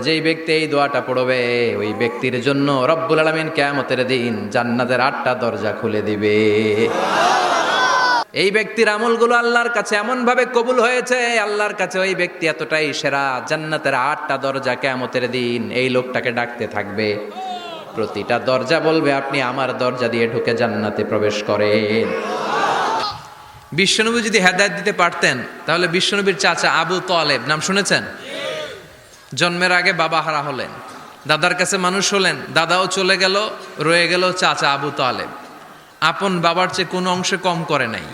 যেই ব্যক্তি এই দোয়াটা পড়বে ওই ব্যক্তির জন্য রব্বুল আলামিন কিয়ামতের দিন জান্নাতের 8টা দরজা খুলে দিবে। এই ব্যক্তির আমলগুলো আল্লাহর কাছে এমন ভাবে কবুল হয়েছে, আল্লাহর কাছে ওই ব্যক্তি এতটাই সেরা, জান্নাতের 8টা দরজা কিয়ামতের দিন এই লোকটাকে ডাকতে থাকবে। প্রতিটা দরজা বলবে আপনি আমার দরজা দিয়ে ঢুকে জান্নাতে প্রবেশ করেন। বিশ্বনবী যদি হেদায়েত দিতে পারতেন তাহলে বিশ্বনবীর চাচা আবু তালেব নাম শুনেছেন? জন্মের আগে বাবা হারা হলেন, দাদার কাছে মানুষ হলেন, দাদাও চলে গেল, রয়ে গেল চাচা আবু তালেব। আপন বাবার চেয়ে কোনো অংশে কম করে নাই।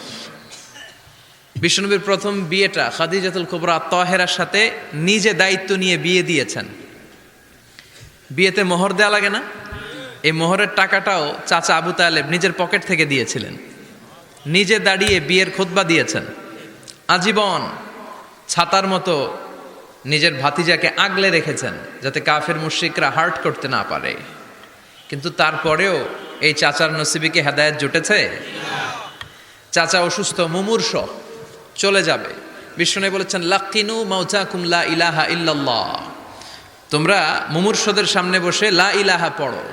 বিশ্বনবীর প্রথম বিয়েটা খাদিজাতুল কুবরা তাহেরার সাথে নিজে দায়িত্ব নিয়ে বিয়ে দিয়েছেন। বিয়েতে মোহর দেয়া লাগে না? এই মোহরের টাকাটাও চাচা আবু তালেব নিজের পকেট থেকে দিয়েছিলেন। নিজে দাঁড়িয়ে বিয়ের খুতবা দিয়েছেন। আজীবন ছাতার মতো নিজের ভাতিজাকে আগলে রেখেছেন যাতে কাফের মুশরিকরা হার্ট করতে না পারে। কিন্তু তারপরেও এই চাচার নসিবে কি হেদায়েত জুটেছে? চাচা অসুস্থ, মুমূর্ষ, চলে যাবে। বিশ্বনবী বলেছেন লাকিনু মাউতাকুম লা ইলাহা ইল্লাল্লাহ, তোমরা মুমূর্ষদের সামনে বসে লা ইলাহা পড়ো।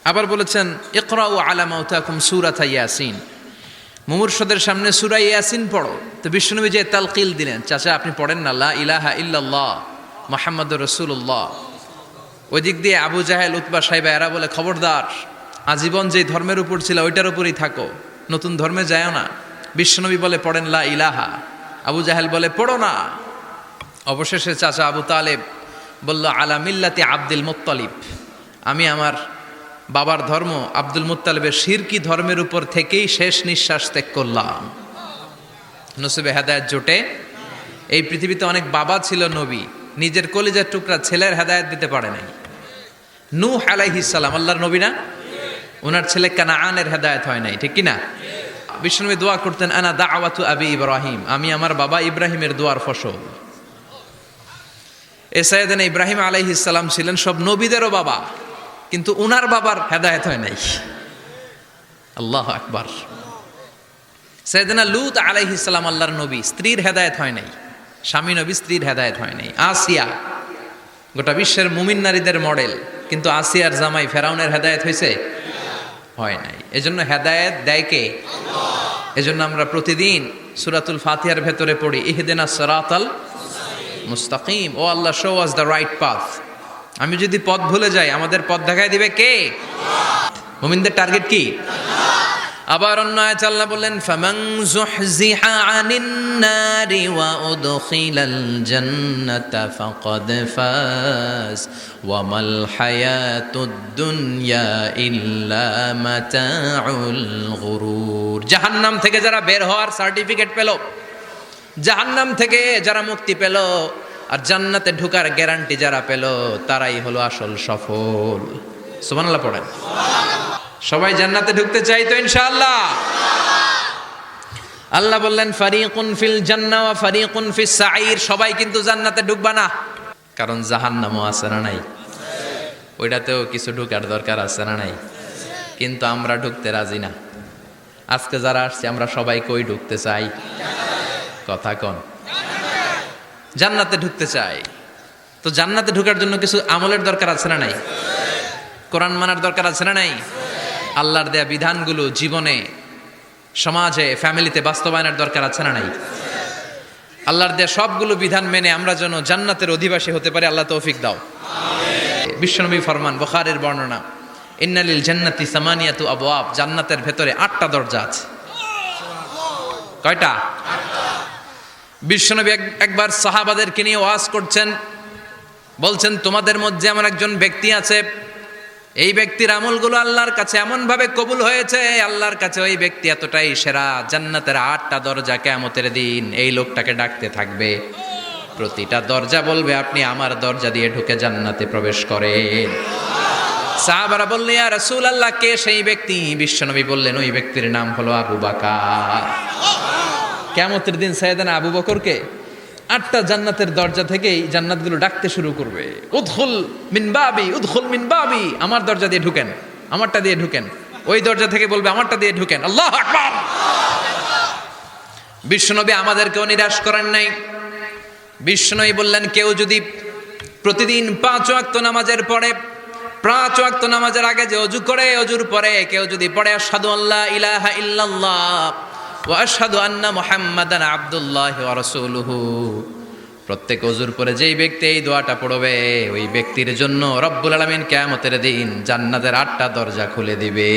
আবার বলেছেন ইকরাউ আলা মাউতাকুম সূরাতা ইয়াসিন, মুমূর্ষদের সামনে সূরা ইয়াসিন পড়ো। তো বিশ্বনবী যে তালকিল দিলেন, চাচা আপনি পড়েন না লা ইলাহা ইল্লাল্লাহ মুহাম্মাদুর রাসূলুল্লাহ। ওই দিক দিয়ে আবু জাহেল, উতবা, সাইবা এরা বলে খবরদার, আজীবন যে ধর্মের উপর ছিল ওইটার উপরই থাকো, নতুন ধর্মে যায়ও না। বিশ্বনবী বলে পড়েন লা ইলাহা, আবু জাহেল বলে পড়ো না। অবশেষে চাচা আবু তালেব বলল আলা মিল্লাতি আব্দুল মুত্তালিব, আমি আমার বাবার ধর্ম আব্দুল মুত্তালিবের শিরকি ধর্মের উপর থেকেই শেষ নিঃশ্বাস ত্যাগ করলাম। নসিবে হেদায়েত জোটে? এই পৃথিবীতে অনেক বাবা ছিল নবী, নিজের কলিজার টুকরা ছেলের হেদায়েত দিতে পারে নাই। নূহ আলাইহিস সালাম আল্লাহর নবী না? ওনার ছেলে কানাআনের হেদায়েত হয় নাই, ঠিক কি না? বিশ্বনবী দোয়া করতেন আনা দাওয়াতু আবি ইব্রাহিম, আমি আমার বাবা ইব্রাহিমের দোয়ার ফসল। সাইয়েদনা ইব্রাহিম আলাইহিস সালাম ছিলেন সব নবীদেরও বাবা, কিন্তু উনার বাবার হেদায়েত হয় নাই। আল্লাহু আকবার। সাইয়েদনা লূত আলাইহিস সালাম আল্লাহর নবী, স্ত্রীর হেদায়েত হয় নাই, স্বামী নবী, স্ত্রীর হেদায়েত হয় নাই। আসিয়া গোটা বিশ্বের মুমিন নারীদের মডেল, কিন্তু আসিয়ার জামাই ফেরাউনের হেদায়েত হয়েছে? হয় নাই। এজন্য হেদায়েত দেয় কে? আল্লাহ। এজন্য আমরা প্রতিদিন সূরাতুল ফাতিহার ভেতরে পড়ি ইহদিনাস সিরাতাল মুস্তাকিম, O Allah show us the right path. আমি যদি পথ ভুলে যাই আমাদের পথ দেখায় দিবে কে? আল্লাহ। মুমিনদের টার্গেট কি? আবার অন্য আয়াত আল্লাহ বললেন ফামান যুহজিহা আনিন নারি ওয়া উদখিলাল জান্নাতা ফাকাদ ফাজ ওয়া মাল হায়াতুদ দুনিয়া ইল্লা মাতাউল গুরুর। জাহান্নাম থেকে যারা বের হওয়ার সার্টিফিকেট পেল, জাহান্নাম থেকে যারা মুক্তি পেল, আর জান্নাতে ঢোকার গ্যারান্টি যারা পেল, তারাই হলো আসল সফল। সুবহানাল্লাহ পড়েন। সবাই জান্নাতে ঢুকতে চাই তো ইনশাআল্লাহ? আল্লাহ বললেন ফারিকুন ফিল জান্নাহ ওয়া ফারিকুন ফিস সাঈর, সবাই কিন্তু জান্নাতে ঢুকবা না, কারণ জাহান্নামও আছে না নাই? ওইটাতেও কিছু ঢুকার দরকার আছে না নাই? কিন্তু আমরা ঢুকতে রাজি না। আজকে যারা আসছে আমরা সবাই কই ঢুকতে চাই? কথা কোন? জান্নাতে ঢুকতে চাই। তো জান্নাতে ঢোকার জন্য কিছু আমলের দরকার আছে না নাই? কোরআন মানার দরকার আছে না নাই? আল্লাহর দেয়া বিধানগুলো জীবনে, সমাজে, ফ্যামিলিতে বাস্তবায়নের দরকার আছে না নাই? আল্লাহর দেয়া সবগুলো বিধান মেনে আমরা যেন জান্নাতের অধিবাসী হতে পারি, আল্লাহ তৌফিক দাও। বিশ্বনবী ফরমান, বুখারীর বর্ণনা, ইন্নালিল জান্নাতি সামানিয়াতু আবওয়াব, জান্নাতের ভেতরে 8টা দরজা আছে। কয়টা? বিশ্বনবী একবার সাহাবাদেরকে নিয়ে ওয়াজ করছেন, বলছেন তোমাদের মধ্যে এমন একজন ব্যক্তি আছে, এই ব্যক্তির আমলগুলো আল্লাহর কাছে এমন ভাবে কবুল হয়েছে, আল্লাহর কাছে ওই ব্যক্তি এতটাই সেরা, জান্নাতের 8টা দরজা কিয়ামতের দিন এই লোকটাকে ডাকতে থাকবে। প্রতিটা দরজা বলবে আপনি আমার দরজা দিয়ে ঢুকে জান্নাতে প্রবেশ করেন। সাহাবারা বললেন ইয়া রাসূলুল্লাহ, কে সেই ব্যক্তি? বিশ্বনবী বললেন ওই ব্যক্তির নাম হলো আবু বকর। কিয়ামতের দিন সাইয়েদনা আবু বকরকে 8টা জান্নাতের দরজা থেকেই জান্নাতগুলো ডাকতে শুরু করবে, উদখুল মিন বাবি, উদখুল মিন বাবি, আমার দরজা দিয়ে ঢুকেন, আমারটা দিয়ে ঢুকেন। ওই দরজা থেকে বলবে আমারটা দিয়ে ঢুকেন। আল্লাহু আকবার। বিশ্বনবী আমাদেরকেও নিরাশ করেন নাই। বিশ্বনবী বললেন কেউ যদি প্রতিদিন 5 ওয়াক্ত নামাজের পরে 5 ওয়াক্ত নামাজের আগে যে অজু করে, অজুর পরে কেউ যদি পড়ে আশহাদু আল্লা ইলাহা ইল্লাল্লাহ ওয়া আশহাদু আন্না মুহাম্মাদান আবদুল্লাহি ওয়া রাসূলুহু, প্রত্যেক অজুর পরে যেই ব্যক্তি এই দোয়াটা পড়বে ওই ব্যক্তির জন্য রব্বুল আলামিন কিয়ামতের দিন জান্নাতের 8টা দরজা খুলে দিবে।